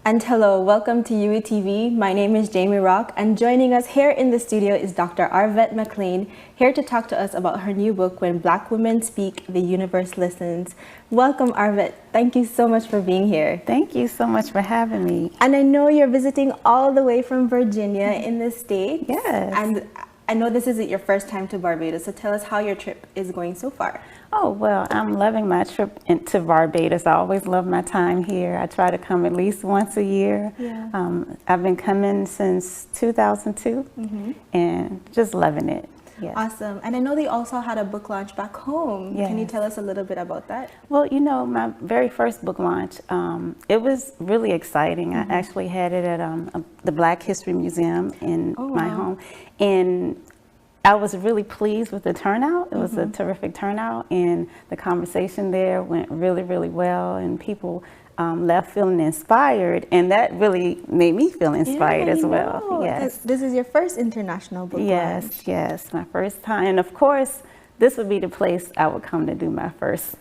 And hello, welcome to UWI TV. My name is Jamie Rock, and joining us here in the studio is Dr. Arvat McClaine, here to talk to us about her new book, When Black Women Speak, the Universe Listens. Welcome, Arvat. Thank you so much for being here. Thank you so much for having me. And I know you're visiting all the way from Virginia in the States. Yes. And I know this isn't your first time to Barbados, so tell us how your trip is going so far. Oh, well, I'm loving my trip to Barbados. I always love my time here. I try to come at least once a year. Yeah. I've been coming since 2002 and just loving it. Yes. Awesome. And I know they also had a book launch back home. Yes. Can you tell us a little bit about that? Well, you know, my very first book launch, it was really exciting. I actually had it at the Black History Museum in my home. And I was really pleased with the turnout. It was a terrific turnout, and the conversation there went really, really well, and people left feeling inspired, and that really made me feel inspired as well. Yes. This is your first international book launch. Yes, my first time. And of course, this would be the place I would come to do my first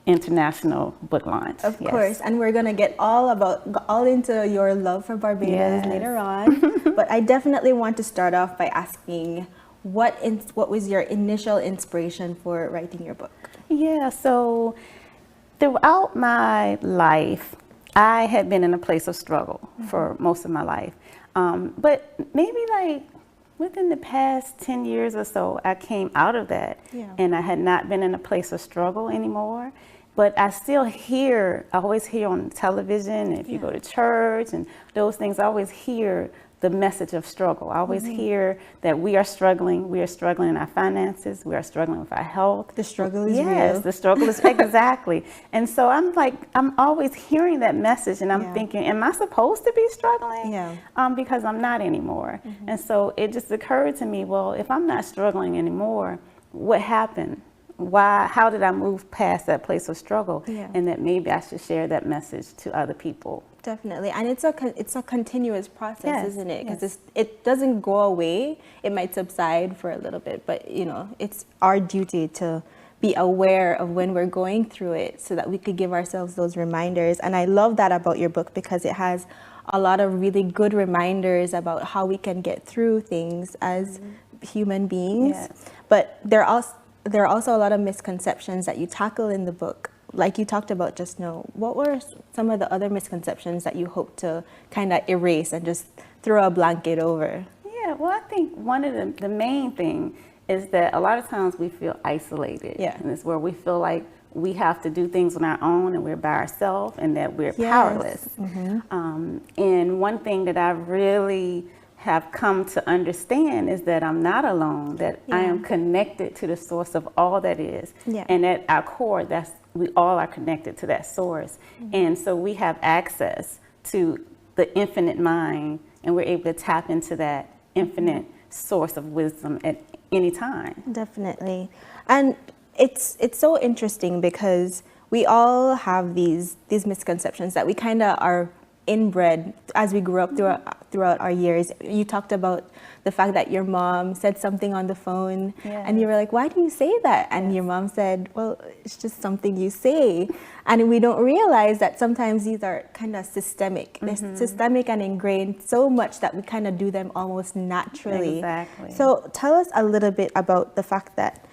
international book launch. Of course, and we're gonna get all into your love for Barbados later on. But I definitely want to start off by asking, what was your initial inspiration for writing your book? Yeah, so throughout my life, I had been in a place of struggle for most of my life. But maybe like within the past 10 years or so, I came out of that and I had not been in a place of struggle anymore. But I always hear on television, if you go to church and those things, I always hear the message of struggle. I always hear that we are struggling in our finances, we are struggling with our health. The struggle is real. Yes, the struggle is exactly. And so I'm always hearing that message, and I'm thinking, am I supposed to be struggling? Because I'm not anymore. And so it just occurred to me, well, if I'm not struggling anymore, what happened? How did I move past that place of struggle? And that maybe I should share that message to other people. Definitely, and it's a continuous process, isn't it? Because it doesn't go away. It might subside for a little bit, but you know, it's our duty to be aware of when we're going through it, so that we could give ourselves those reminders. And I love that about your book, because it has a lot of really good reminders about how we can get through things as human beings. But there are also a lot of misconceptions that you tackle in the book. Like you talked about just now, what were some of the other misconceptions that you hope to kind of erase and just throw a blanket over? Yeah, well, I think one of the main thing is that a lot of times we feel isolated. And it's where we feel like we have to do things on our own and we're by ourselves and that we're powerless. And one thing that I really have come to understand is that I'm not alone, that I am connected to the source of all that is. And at our core, we all are connected to that source. And so we have access to the infinite mind, and we're able to tap into that infinite source of wisdom at any time. Definitely. And it's so interesting, because we all have these misconceptions that we kind of are inbred as we grew up throughout our years. You talked about the fact that your mom said something on the phone and you were like, why do you say that? And your mom said, well, it's just something you say. And we don't realize that sometimes these are kind of systemic. They're systemic and ingrained so much that we kind of do them almost naturally. Exactly. So tell us a little bit about the fact that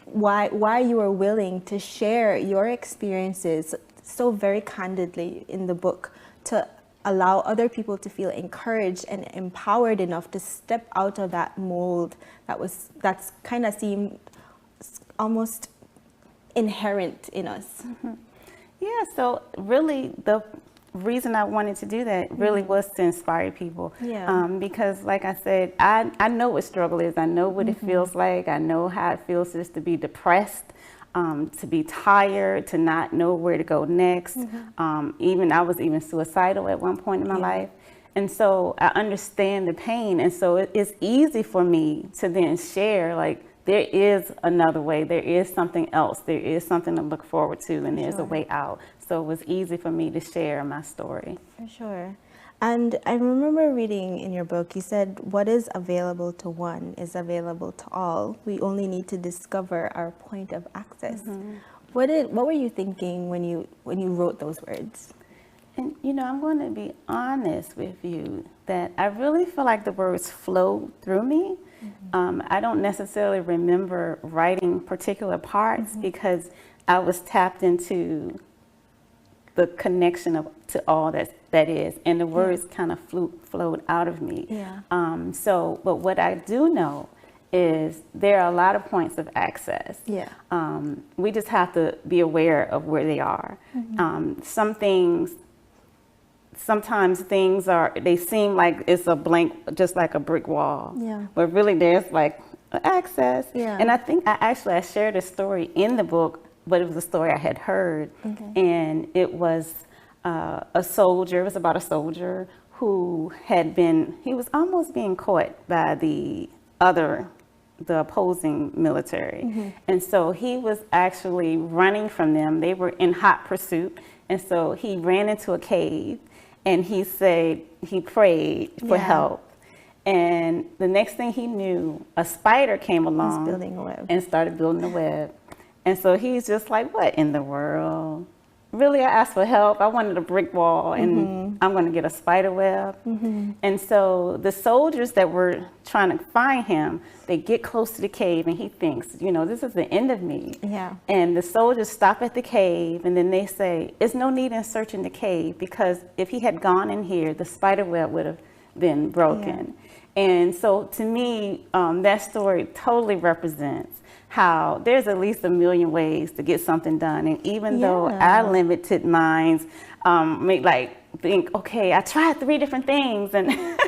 why you were willing to share your experiences so very candidly in the book, to allow other people to feel encouraged and empowered enough to step out of that mold that's kind of seemed almost inherent in us. Yeah, so really the reason I wanted to do that really was to inspire people. Because like I said, I know what struggle is. I know what it feels like. I know how it feels just to be depressed, to be tired, to not know where to go next. I was even suicidal at one point in my life. And so I understand the pain. And so it's easy for me to then share, like, there is another way, there is something else, there is something to look forward to, and there's a way out. So it was easy for me to share my story. For sure. And I remember reading in your book, you said, what is available to one is available to all. We only need to discover our point of access. What were you thinking when you wrote those words? And, you know, I'm going to be honest with you that I really feel like the words flow through me. I don't necessarily remember writing particular parts because I was tapped into the connection to all that is, and the words kind of flowed out of me. But what I do know is there are a lot of points of access. We just have to be aware of where they are. Sometimes things they seem like it's a blank, just like a brick wall. But really there's like access. And I think I shared a story in the book, but it was a story I had heard. And it was a soldier, it was about a soldier who he was almost being caught by the opposing military. And so he was actually running from them. They were in hot pursuit. And so he ran into a cave and he prayed for help. And the next thing he knew, a spider came along and started building a web. And so he's just like, what in the world? Really, I asked for help. I wanted a brick wall, and I'm going to get a spider web. And so the soldiers that were trying to find him, they get close to the cave, and he thinks, you know, this is the end of me. And the soldiers stop at the cave, and then they say, there's no need in searching the cave, because if he had gone in here, the spider web would have been broken. And so to me, that story totally represents how there's at least a million ways to get something done. And even though our limited minds may think, okay, I tried 3 different things, and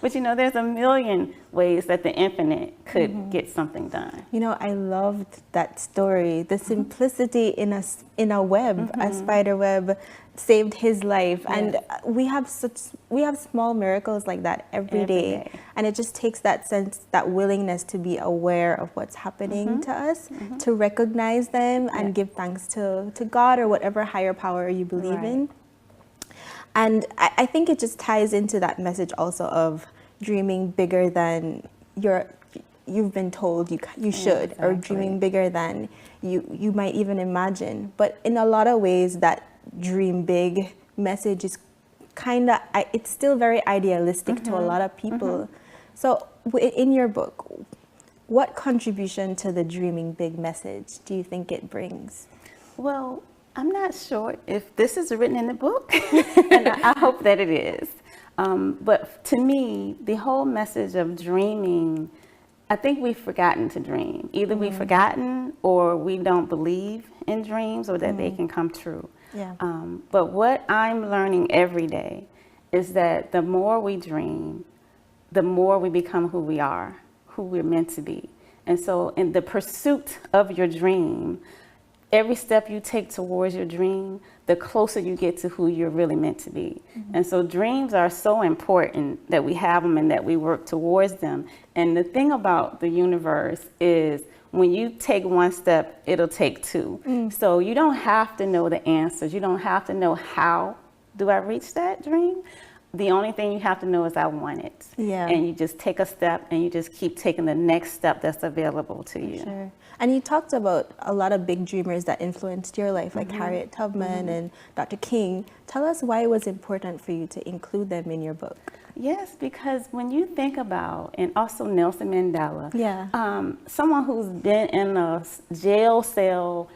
but you know, there's a million ways that the infinite could get something done. You know, I loved that story. The simplicity in a web, a spider web, saved his life. And we have small miracles like that every day. And it just takes that sense, that willingness to be aware of what's happening to us, to recognize them and give thanks to God or whatever higher power you believe in. And I think it just ties into that message also of dreaming bigger than you've been told you should, or dreaming bigger than you might even imagine. But in a lot of ways, that dream big message is it's still very idealistic to a lot of people. So in your book, what contribution to the dreaming big message do you think it brings? Well, I'm not sure if this is written in the book, and I hope that it is. But to me, the whole message of dreaming, I think we've forgotten to dream. Either we've forgotten, or we don't believe in dreams, or that they can come true. But what I'm learning every day is that the more we dream, the more we become who we are, who we're meant to be. And so in the pursuit of your dream, every step you take towards your dream, the closer you get to who you're really meant to be. And so dreams are so important that we have them and that we work towards them. And the thing about the universe is when you take one step, it'll take 2. So you don't have to know the answers. You don't have to know how do I reach that dream. The only thing you have to know is I want it. And you just take a step, and you just keep taking the next step that's available to you. And you talked about a lot of big dreamers that influenced your life, like Harriet Tubman and Dr. King. Tell us why it was important for you to include them in your book. Yes, because when you think about, and also Nelson Mandela, someone who's been in a jail cell,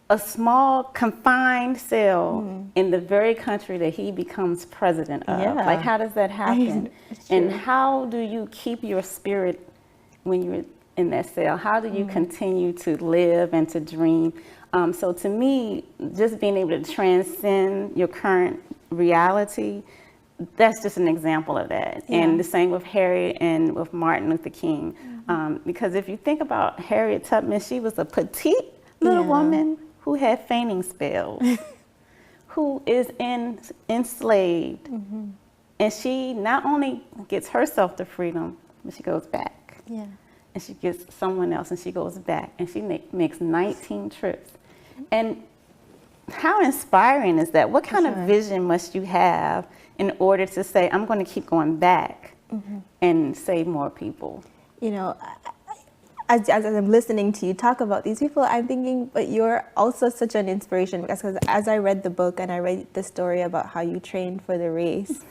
a small confined cell in the very country that he becomes president of. Like, how does that happen? And how do you keep your spirit when you're in that cell? How do you continue to live and to dream? So to me, just being able to transcend your current reality, that's just an example of that. And the same with Harriet and with Martin Luther King. Because if you think about Harriet Tubman, she was a petite little woman who had fainting spells, who is enslaved. And she not only gets herself to freedom, but she goes back. And she gets someone else, and she goes back, and she makes 19 trips. And how inspiring is that? What kind of vision must you have in order to say, I'm going to keep going back and save more people? You know, as I'm listening to you talk about these people, I'm thinking, but you're also such an inspiration, because as I read the book and I read the story about how you trained for the race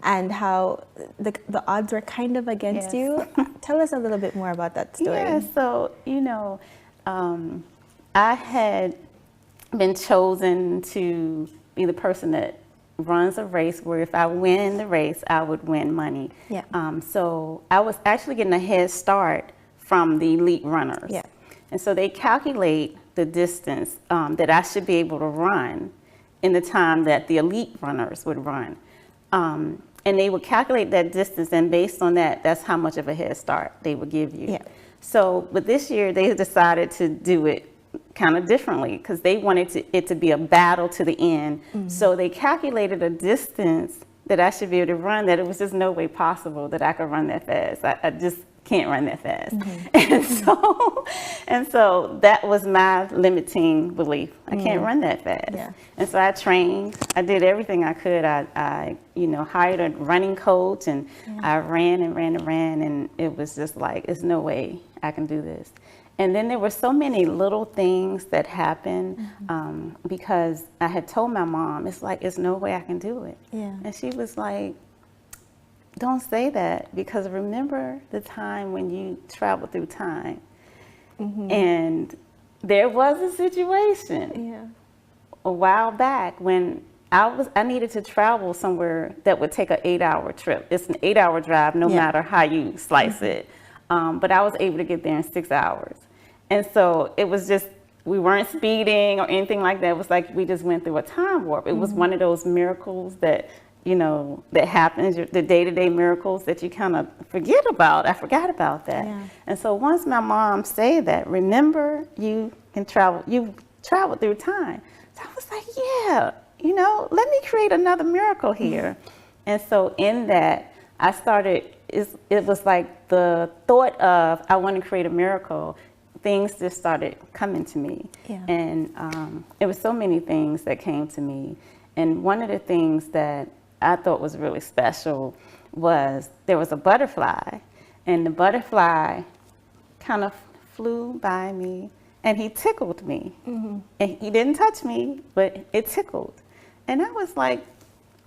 and how the odds were kind of against you. Tell us a little bit more about that story. Yeah, so, I had been chosen to be the person that runs a race where if I win the race, I would win money. Yeah. So I was actually getting a head start from the elite runners. Yeah. And so they calculate the distance that I should be able to run in the time that the elite runners would run. And they would calculate that distance, and based on that, that's how much of a head start they would give you. Yeah. So, but this year they decided to do it kind of differently, because they wanted it to be a battle to the end. So they calculated a distance that I should be able to run, that it was just no way possible that I could run that fast. I just can't run that fast. And so that was my limiting belief. I can't run that fast. Yeah. And so I trained. I did everything I could. I hired a running coach, and I ran and ran and ran, and it was just like, there's no way I can do this. And then there were so many little things that happened because I had told my mom, it's like, there's no way I can do it. Yeah. And she was like, don't say that, because remember the time when you traveled through time. And there was a situation a while back when I needed to travel somewhere that would take an 8-hour trip. It's an 8-hour drive, no matter how you slice it. But I was able to get there in 6 hours. And so it was just, we weren't speeding or anything like that. It was like we just went through a time warp. It was one of those miracles that, that happens, the day-to-day miracles that you kind of forget about. I forgot about that. Yeah. And so once my mom said that, remember, you traveled through time. So I was like, yeah, let me create another miracle here. And so in that, I started, it was like the thought of, I want to create a miracle. Things just started coming to me. Yeah. And it was so many things that came to me. And one of the things that I thought was really special was there was a butterfly, and the butterfly kind of flew by me, and he tickled me. And he didn't touch me, but it tickled. And I was like,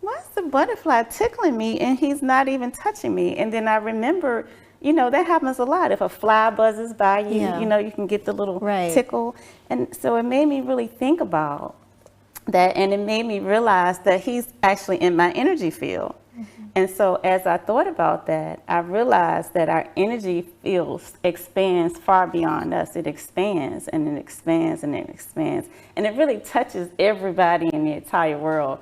why is the butterfly tickling me and he's not even touching me? And then I remember, that happens a lot. If a fly buzzes by you, you can get the little tickle. And so it made me really think about that, and it made me realize that he's actually in my energy field. And so as I thought about that, I realized that our energy field expands far beyond us. It expands and it expands and it expands. And it really touches everybody in the entire world,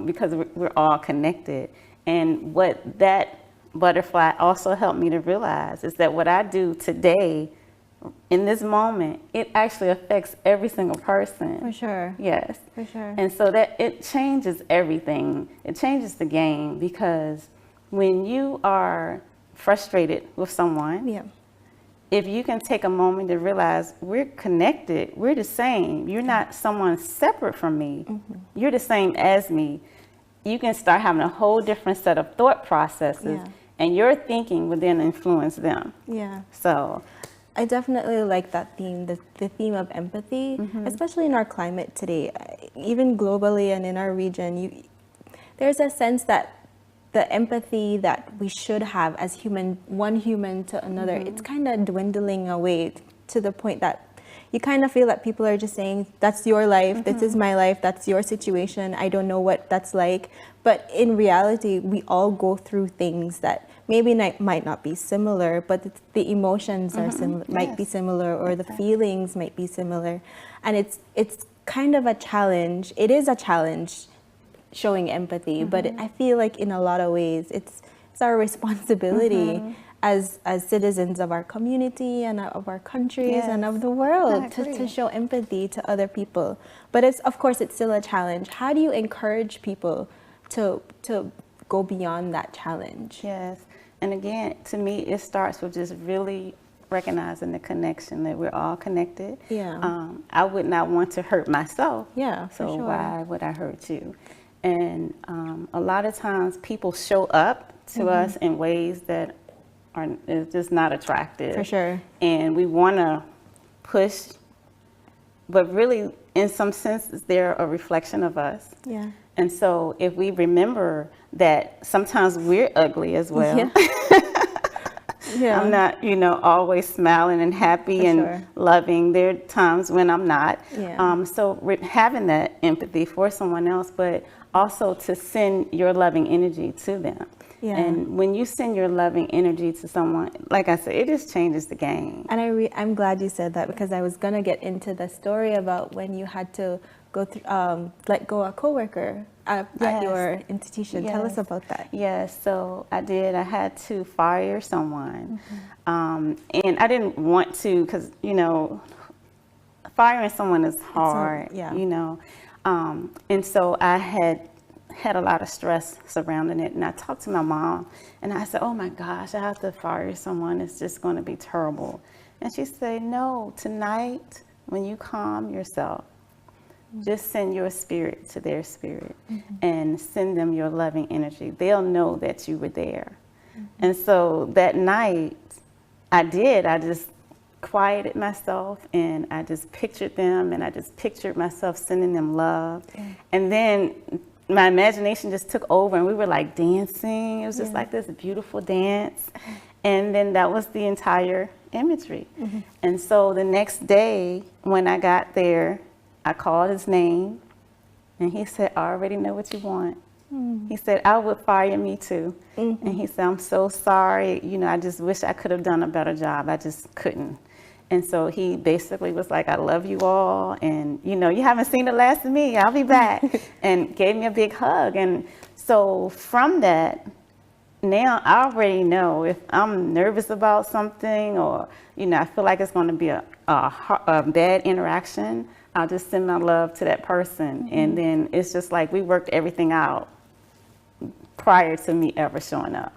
because we're all connected. And what that butterfly also helped me to realize is that what I do today, in this moment, it actually affects every single person. For sure. Yes. For sure. And so that it changes everything. It changes the game, because when you are frustrated with someone, if you can take a moment to realize we're connected, we're the same. You're not someone separate from me. You're the same as me. You can start having a whole different set of thought processes, and your thinking will then influence them. Yeah. So I definitely like that theme, the theme of empathy, especially in our climate today, even globally and in our region. There's a sense that the empathy that we should have as one human to another, it's kind of dwindling away to the point that you kind of feel that people are just saying, that's your life, this is my life, that's your situation, I don't know what that's like. But in reality, we all go through things that maybe might not be similar, but the emotions are might be similar, or the feelings might be similar. And it's kind of a challenge. It is a challenge showing empathy, but I feel like in a lot of ways, it's our responsibility as citizens of our community and of our countries and of the world to show empathy to other people. But of course it's still a challenge. How do you encourage people to go beyond that challenge? Yes. And again, to me, it starts with just really recognizing the connection, that we're all connected. Yeah. I would not want to hurt myself. Yeah. So why would I hurt you? And a lot of times people show up to us in ways that is just not attractive. For sure. And we want to push, but really, in some senses, they're a reflection of us. Yeah. And so if we remember that sometimes we're ugly as well. Yeah. Yeah. I'm not, always smiling and happy For and sure. loving. There are times when I'm not. Yeah. So having that empathy for someone else, but also to send your loving energy to them. Yeah. And when you send your loving energy to someone, like I said, it just changes the game. And I'm glad you said that, because I was going to get into the story about when you had to go through, let go a coworker at your institution. Yes. Tell us about that. Yes, so I did. I had to fire someone. And I didn't want to, because, firing someone is hard, and so I had a lot of stress surrounding it. And I talked to my mom and I said, oh my gosh, I have to fire someone. It's just going to be terrible. And she said, no, tonight when you calm yourself, just send your spirit to their spirit and send them your loving energy. They'll know that you were there. And so that night I just quieted myself and I just pictured them, and I just pictured myself sending them love. And then my imagination just took over and we were like dancing. It was just like this beautiful dance. And then that was the entire imagery. And so the next day when I got there, I called his name and he said, I already know what you want. He said, I would fire me too. And he said, I'm so sorry. I just wish I could have done a better job. I just couldn't. And so he basically was like, I love you all. And, you haven't seen the last of me. I'll be back. And gave me a big hug. And so from that, now I already know if I'm nervous about something or, I feel like it's going to be a bad interaction, I'll just send my love to that person. And then it's just like we worked everything out prior to me ever showing up.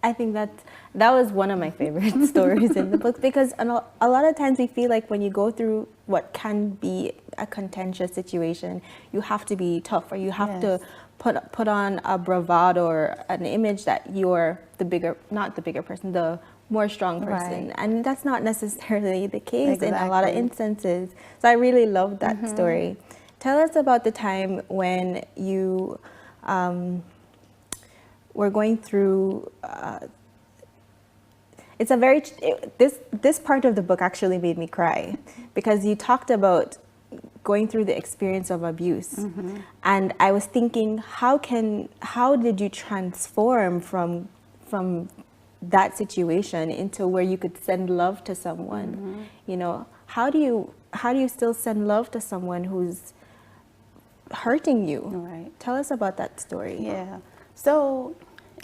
I think that was one of my favorite stories in the book, because a lot of times we feel like when you go through what can be a contentious situation, you have to be tough, or you have to put on a bravado or an image that you're not the bigger person, the more strong person. And that's not necessarily the case in a lot of instances. So I really loved that story. Tell us about the time when you were going through this part of the book actually made me cry, because you talked about going through the experience of abuse. And I was thinking, how did you transform from that situation into where you could send love to someone? How do you still send love to someone who's hurting you? Right. Tell us about that story. Yeah. So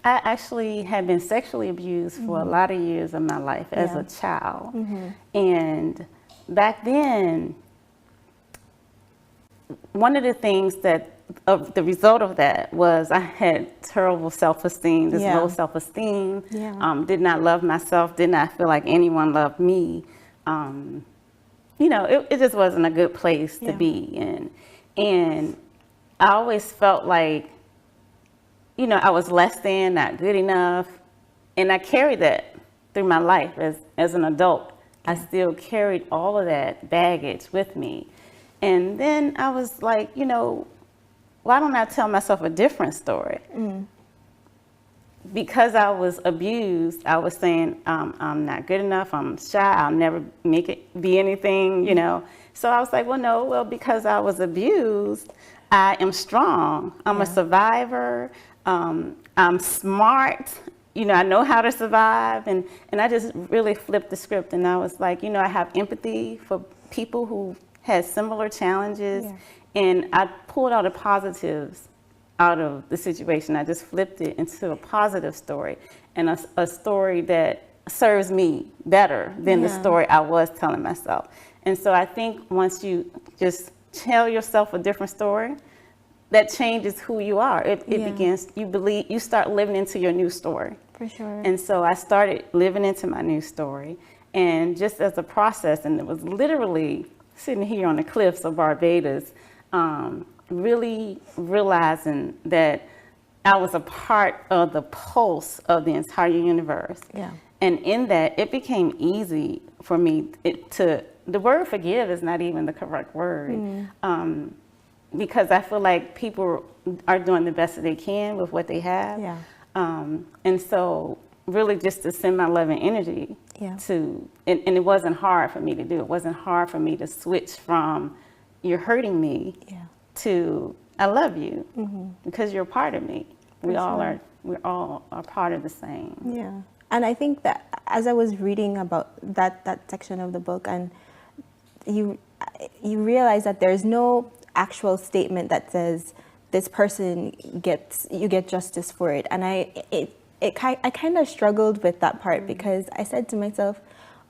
I actually had been sexually abused for a lot of years of my life as a child. And back then, one of the things the result of that was I had terrible self-esteem, low self-esteem, did not love myself, did not feel like anyone loved me. It just wasn't a good place to be in. And I always felt like, I was less than, not good enough. And I carried that through my life as an adult. I still carried all of that baggage with me. And then I was like, why don't I tell myself a different story? Because I was abused, I was saying, I'm not good enough, I'm shy, I'll never be anything, So I was like, because I was abused, I am strong. I'm a survivor. I'm smart. I know how to survive. And I just really flipped the script. And I was like, I have empathy for people who had similar challenges. And I pulled out the positives out of the situation. I just flipped it into a positive story, and a story that serves me better than the story I was telling myself. And so I think once you just tell yourself a different story, that changes who you are. It begins, you start living into your new story. For sure. And so I started living into my new story. And just as a process, and it was literally sitting here on the cliffs of Barbados, really realizing that I was a part of the pulse of the entire universe. Yeah. And in that, it became easy for me the word forgive is not even the correct word. Because I feel like people are doing the best that they can with what they have. Yeah. And so really just to send my love and energy to, and it wasn't hard for me to do. It wasn't hard for me to switch from you're hurting me to I love you because you're a part of me. We're all are part of the same. Yeah. And I think that as I was reading about that section of the book, and you realize that there's no actual statement that says this person you get justice for it. And I kind of struggled with that part because I said to myself,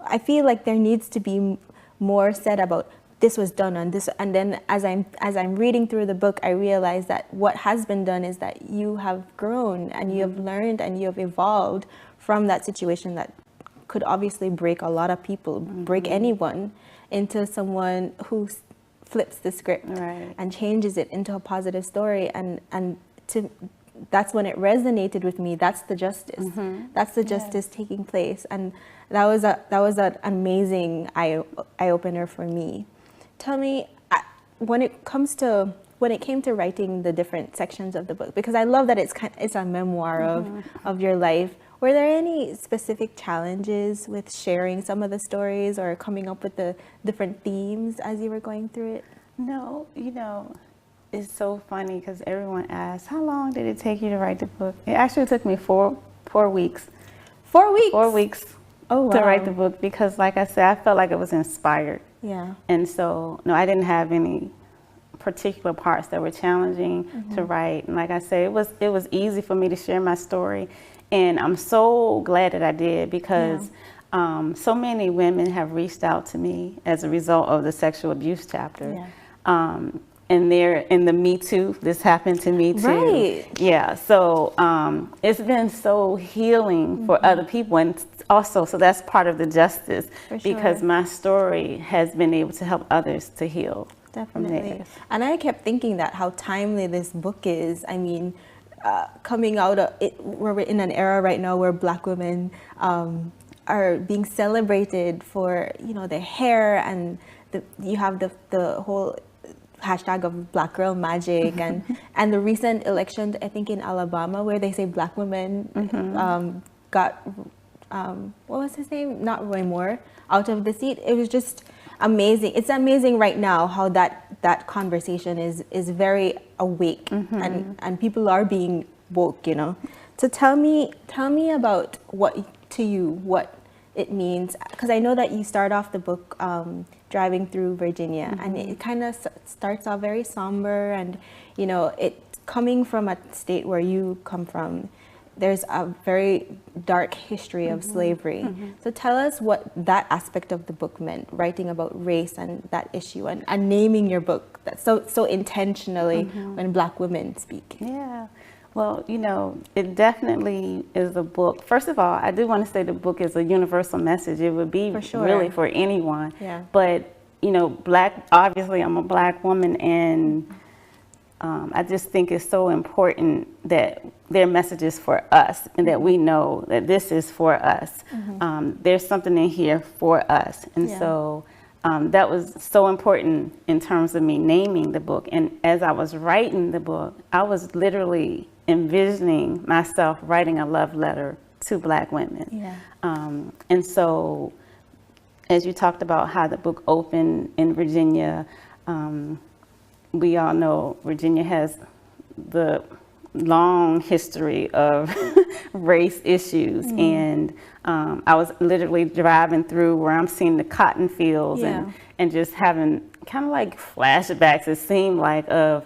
I feel like there needs to be more said about this was done on this. And then as I'm reading through the book, I realized that what has been done is that you have grown and you have learned and you have evolved from that situation that could obviously break a lot of people, break anyone, into someone who flips the script and changes it into a positive story. And that's when it resonated with me. That's the justice. That's the justice taking place. And that was an amazing eye opener for me. Tell me, when it came to writing the different sections of the book, because I love that it's a memoir of your life. Were there any specific challenges with sharing some of the stories or coming up with the different themes as you were going through it? No, it's so funny because everyone asks, how long did it take you to write the book? It actually took me four weeks. 4 weeks? 4 weeks to write the book because, like I said, I felt like it was inspired. Yeah. And so, no, I didn't have any particular parts that were challenging to write. And like I said, it was easy for me to share my story. And I'm so glad that I did because so many women have reached out to me as a result of the sexual abuse chapter. Yeah. And they're in the Me Too. This happened to me too. Right. Yeah. So it's been so healing for other people. And also, so that's part of the justice because my story has been able to help others to heal. Definitely. And I kept thinking that how timely this book is. I mean, coming out of it, we're in an era right now where Black women are being celebrated for their hair, and you have the whole hashtag of Black Girl Magic and the recent election, I think in Alabama, where they say Black women got what was his name? Not Roy Moore out of the seat. It was just amazing. It's amazing right now how that conversation is very awake and people are being woke, So tell me about what it means, because I know that you start off the book driving through Virginia and it kind of starts off very somber, and it coming from a state where you come from, there's a very dark history of slavery. So tell us what that aspect of the book meant, writing about race and that issue, and naming your book that's so intentionally when Black women speak. Yeah. Well, it definitely is a book. First of all, I do want to say the book is a universal message. It would be really for anyone. Yeah. But, obviously I'm a Black woman, and I just think it's so important that their message is for us and that we know that this is for us. There's something in here for us. And so that was so important in terms of me naming the book. And as I was writing the book, I was literally envisioning myself writing a love letter to Black women. Yeah. And so as you talked about how the book opened in Virginia, we all know Virginia has the long history of race issues. And I was literally driving through where I'm seeing the cotton fields and just having kind of like flashbacks, it seemed like, of,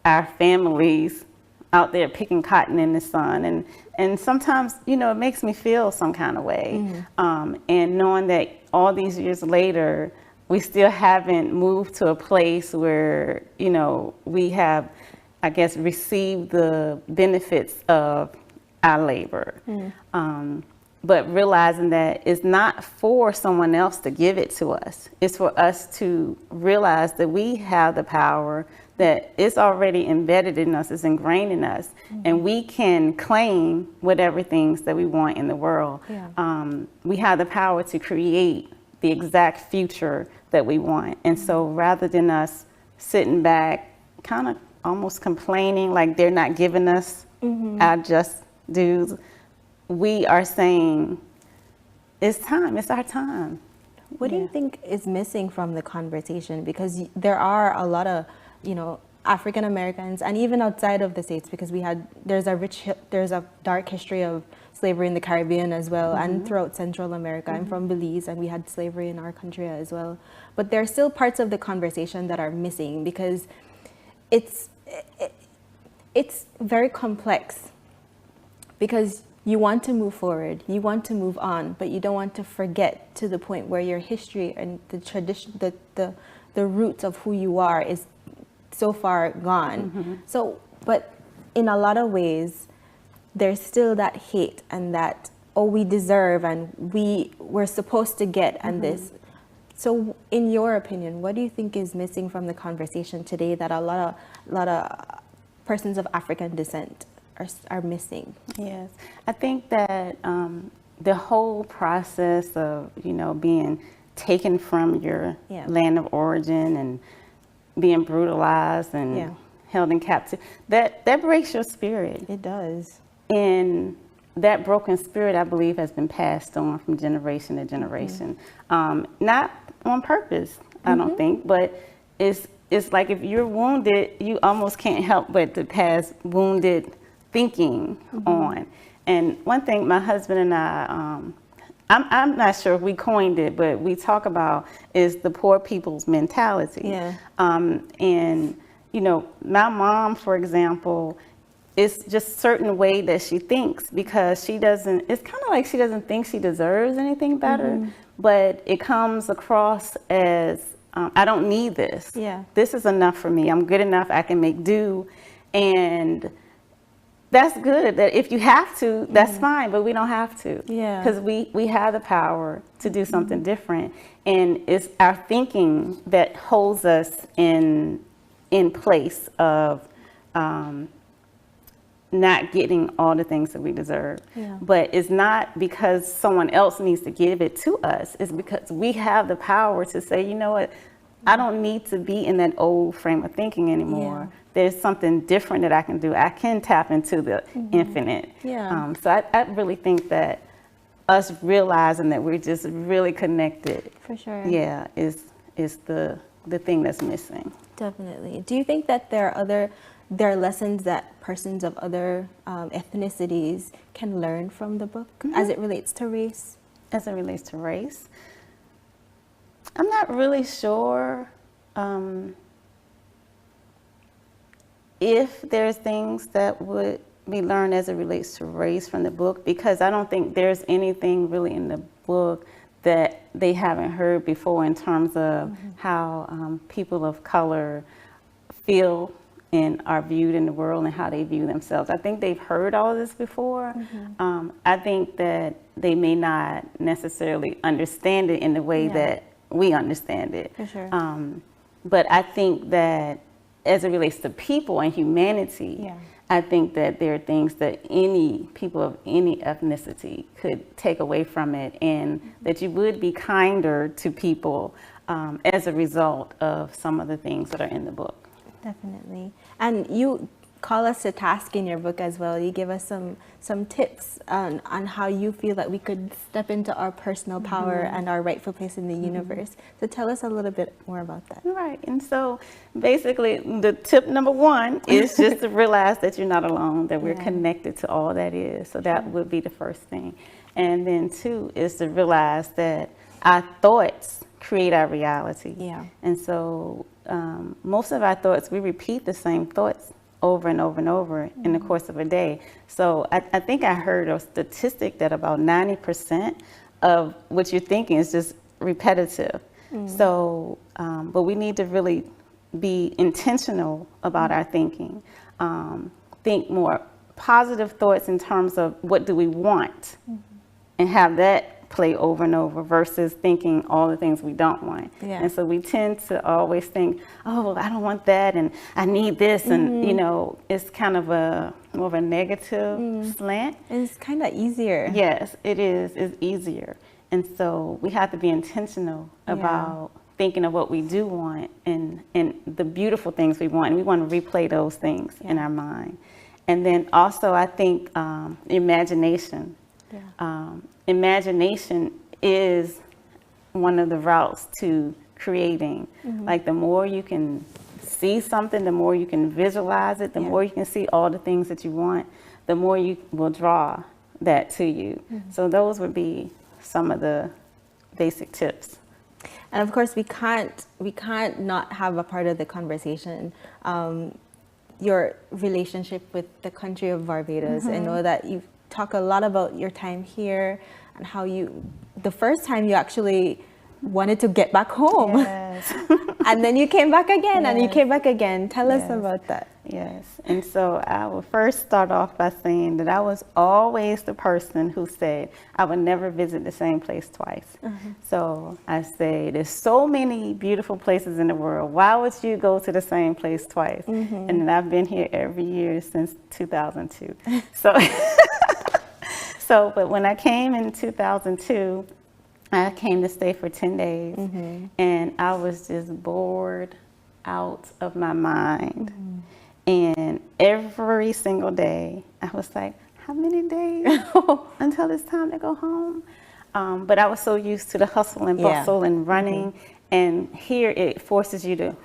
our families out there picking cotton in the sun. And sometimes, it makes me feel some kind of way. And knowing that all these years later, we still haven't moved to a place where, we have, I guess, received the benefits of our labor. But realizing that it's not for someone else to give it to us. It's for us to realize that we have the power that it's already embedded in us, it's ingrained in us, and we can claim whatever things that we want in the world. We have the power to create the exact future that we want. And so rather than us sitting back, kind of almost complaining like they're not giving us our just dues, we are saying, it's time, it's our time. What do you think is missing from the conversation? Because there are a lot of, African Americans, and even outside of the States, because there's a dark history of slavery in the Caribbean as well, and throughout Central America. I'm from Belize, and we had slavery in our country as well. But there are still parts of the conversation that are missing, because it's very complex, because you want to move forward, you want to move on, but you don't want to forget to the point where your history and the tradition, the roots of who you are is so far gone. So, but in a lot of ways, there's still that hate and that, oh, we deserve and we're supposed to get and this. So in your opinion, what do you think is missing from the conversation today that a lot of persons of African descent are missing? Yes, I think that the whole process of, being taken from your land of origin and being brutalized and held in captivity, that breaks your spirit. It does. And that broken spirit, I believe, has been passed on from generation to generation. Not on purpose, I don't think, but it's like if you're wounded, you almost can't help but to pass wounded thinking on. And one thing my husband and I, I'm not sure if we coined it, but we talk about is the poor people's mentality. And, my mom, for example, it's just certain way that she thinks, because it's kind of like she doesn't think she deserves anything better, but it comes across as, I don't need this. This is enough for me. I'm good enough. I can make do. And that's good. That if you have to, that's fine, but we don't have to. Because we have the power to do something different. And it's our thinking that holds us in place of not getting all the things that we deserve. But it's not because someone else needs to give it to us. It's because we have the power to say, you know what, I don't need to be in that old frame of thinking anymore. There's something different that I can do. I can tap into the infinite. So I really think that us realizing that we're just really connected, for sure, is the thing that's missing. Definitely. Do you think that there are lessons that persons of other ethnicities can learn from the book as it relates to race? As it relates to race, I'm not really sure if there's things that would be learned as it relates to race from the book, because I don't think there's anything really in the book that they haven't heard before in terms of how people of color feel and are viewed in the world and how they view themselves. I think they've heard all of this before. I think that they may not necessarily understand it in the way that we understand it. For sure. But I think that as it relates to people and humanity, I think that there are things that any people of any ethnicity could take away from it, and that you would be kinder to people as a result of some of the things that are in the book. Definitely. And you call us to task in your book as well. You give us some tips on how you feel that we could step into our personal power and our rightful place in the universe. So tell us a little bit more about that. Right. And so basically the tip number one is just to realize that you're not alone, that we're connected to all that is. So that would be the first thing. And then two is to realize that our thoughts create our reality. And so most of our thoughts, we repeat the same thoughts over and over and over in the course of a day. So I think I heard a statistic that about 90% of what you're thinking is just repetitive. So, but we need to really be intentional about our thinking. Think more positive thoughts in terms of what do we want, and have that play over and over versus thinking all the things we don't want. Yeah. And so we tend to always think, oh, I don't want that, and I need this, and you know, it's kind of a more of a negative slant. It's kind of easier. Yes, it is. It's easier. And so we have to be intentional about thinking of what we do want and the beautiful things we want. And we want to replay those things in our mind. And then also, I think imagination. Yeah. Imagination is one of the routes to creating. Like the more you can see something, the more you can visualize it, the more you can see all the things that you want, the more you will draw that to you. So those would be some of the basic tips. And of course, we can't not have a part of the conversation. Your relationship with the country of Barbados. I know that you talk a lot about your time here and how the first time you actually wanted to get back home. Yes. And then you came back again and you came back again. Tell us about that. Yes. And so I will first start off by saying that I was always the person who said I would never visit the same place twice. So I say there's so many beautiful places in the world. Why would you go to the same place twice? And then I've been here every year since 2002. But when I came in 2002, I came to stay for 10 days, and I was just bored out of my mind. And every single day, I was like, how many days until it's time to go home? But I was so used to the hustle and bustle and running, and here it forces you to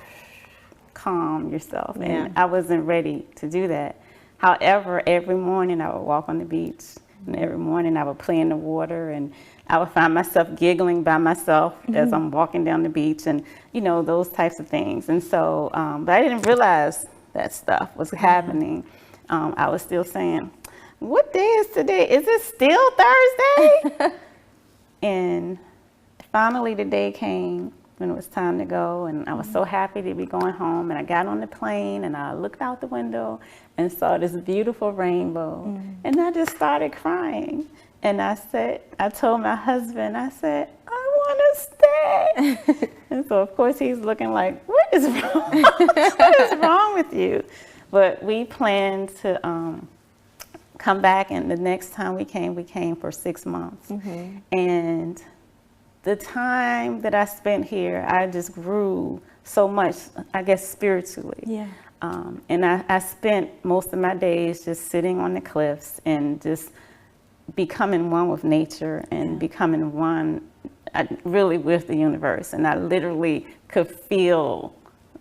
calm yourself, and I wasn't ready to do that. However, every morning I would walk on the beach, and every morning I would play in the water, and I would find myself giggling by myself as I'm walking down the beach, and you know, those types of things. And so, but I didn't realize that stuff was happening. I was still saying, what day is today? Is it still Thursday? And finally the day came when it was time to go, and I was so happy to be going home. And I got on the plane and I looked out the window and saw this beautiful rainbow, and I just started crying. And I told my husband, I said, I want to stay. And so of course he's looking like, what is wrong? What is wrong with you? But we planned to come back, and the next time we came for 6 months. And the time that I spent here, I just grew so much, I guess, spiritually. And I spent most of my days just sitting on the cliffs and just becoming one with nature and becoming one really with the universe. And I literally could feel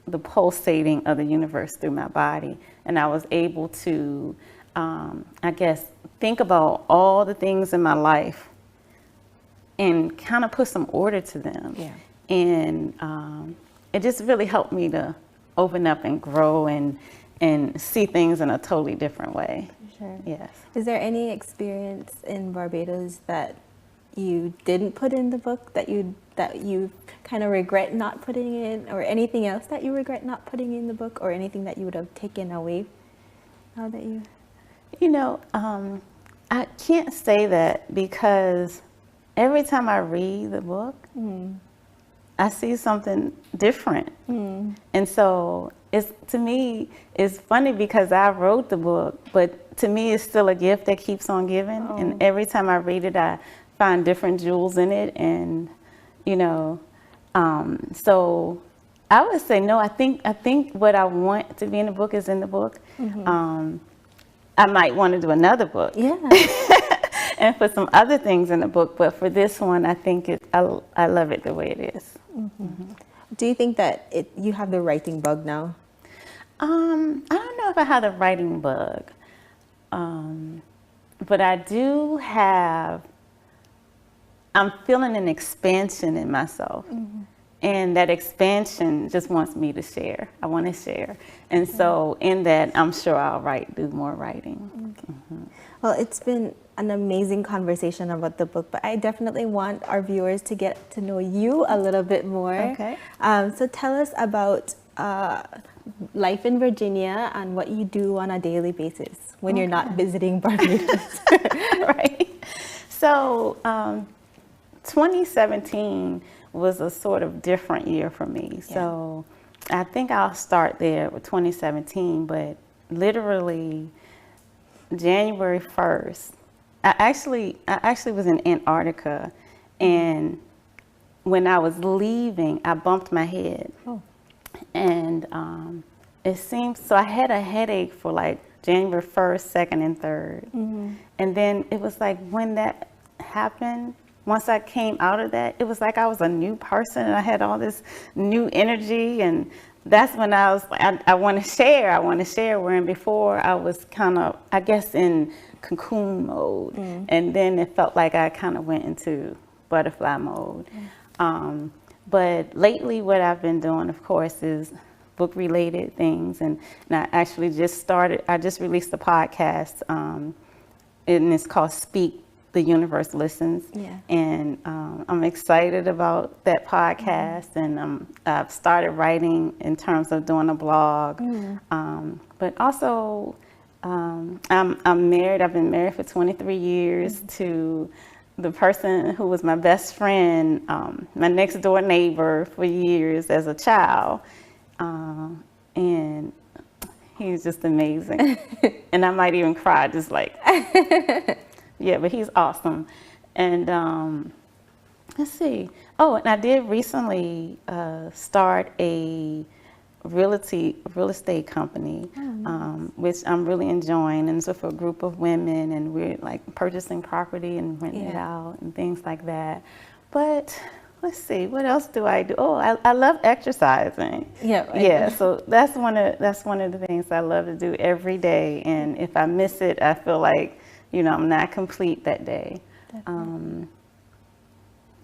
the pulsating of the universe through my body. And I was able to, I guess, think about all the things in my life and kind of put some order to them. And it just really helped me to open up and grow and see things in a totally different way. Yes. Is there any experience in Barbados that you didn't put in the book that you kind of regret not putting in, or anything else that you regret not putting in the book, or anything that you would have taken away now that you? You know, I can't say that, because every time I read the book, I see something different. And so to me, it's funny because I wrote the book, but to me, it's still a gift that keeps on giving. And every time I read it, I find different jewels in it. And, you know, so I would say, no, I think what I want to be in the book is in the book. I might want to do another book. And put some other things in the book. But for this one, I think I love it the way it is. Do you think that you have the writing bug now? I don't know if I have the writing bug, but I do have, I'm feeling an expansion in myself. And that expansion just wants me to share. I want to share. And so in that, I'm sure I'll do more writing. Well, it's been an amazing conversation about the book, but I definitely want our viewers to get to know you a little bit more. Okay. So tell us about life in Virginia and what you do on a daily basis when you're not visiting Barbados. Right. So 2017 was a sort of different year for me. So I think I'll start there with 2017, but literally January 1st, I actually was in Antarctica, and when I was leaving, I bumped my head. Oh. And it seems, so I had a headache for like January 1st, 2nd, and 3rd. Mm-hmm. And then it was like when that happened, once I came out of that, it was like I was a new person and I had all this new energy. And that's when I was like, I want to share, wherein before I was kind of, I guess, in cocoon mode. Mm. And then it felt like I kind of went into butterfly mode. Mm. But lately what I've been doing, of course, is book related things. And I actually I just released a podcast, and it's called Speak, The Universe Listens. Yeah. And I'm excited about that podcast. Mm-hmm. And I've started writing in terms of doing a blog. Mm-hmm. But also, I'm married. I've been married for 23 years mm-hmm. to the person who was my best friend, my next door neighbor for years as a child. And he's just amazing. And I might even cry, just like, yeah, but he's awesome. And let's see. Oh, and I did recently start a real estate company, which I'm really enjoying. And so for a group of women, and we're like purchasing property and renting it out and things like that. But let's see, what else do I do? Oh, I love exercising. Yeah. Right. Yeah. So that's one of the things I love to do every day. And if I miss it, I feel like, I'm not complete that day.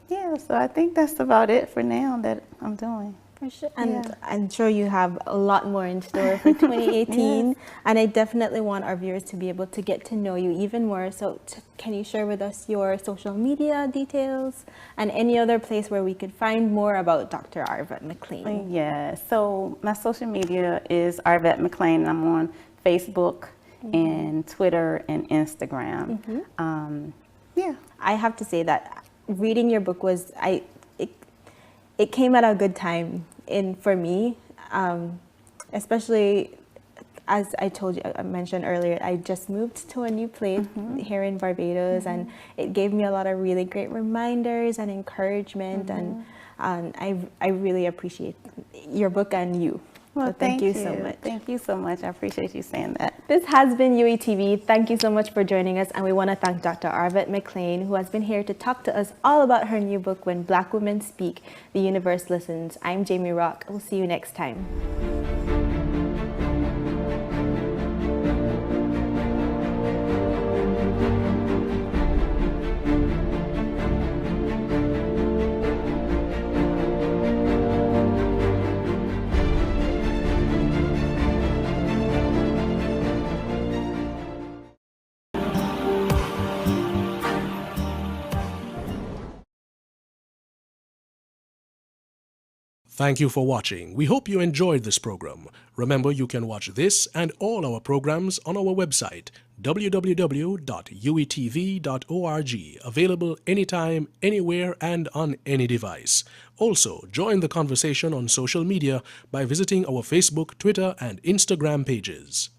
Yeah. So I think that's about it for now that I'm doing. For sure. And I'm sure you have a lot more in store for 2018. Yes. And I definitely want our viewers to be able to get to know you even more. So can you share with us your social media details and any other place where we could find more about Dr. Arvat McClaine? Yeah. So my social media is Arvat McClaine. I'm on Facebook mm-hmm. and Twitter and Instagram. Mm-hmm. Yeah. I have to say that reading your book was, it came at a good time for me, especially as I mentioned earlier, I just moved to a new place mm-hmm. here in Barbados, mm-hmm. and it gave me a lot of really great reminders and encouragement, mm-hmm. and I really appreciate your book and you. Well, so thank you so much. Thank you so much. I appreciate you saying that. This has been UWI. Thank you so much for joining us. And we want to thank Dr. Arvat McClaine, who has been here to talk to us all about her new book, When Black Women Speak, The Universe Listens. I'm Jamie Rock. We'll see you next time. Thank you for watching. We hope you enjoyed this program. Remember, you can watch this and all our programs on our website, www.uitv.org, available anytime, anywhere, and on any device. Also, join the conversation on social media by visiting our Facebook, Twitter, and Instagram pages.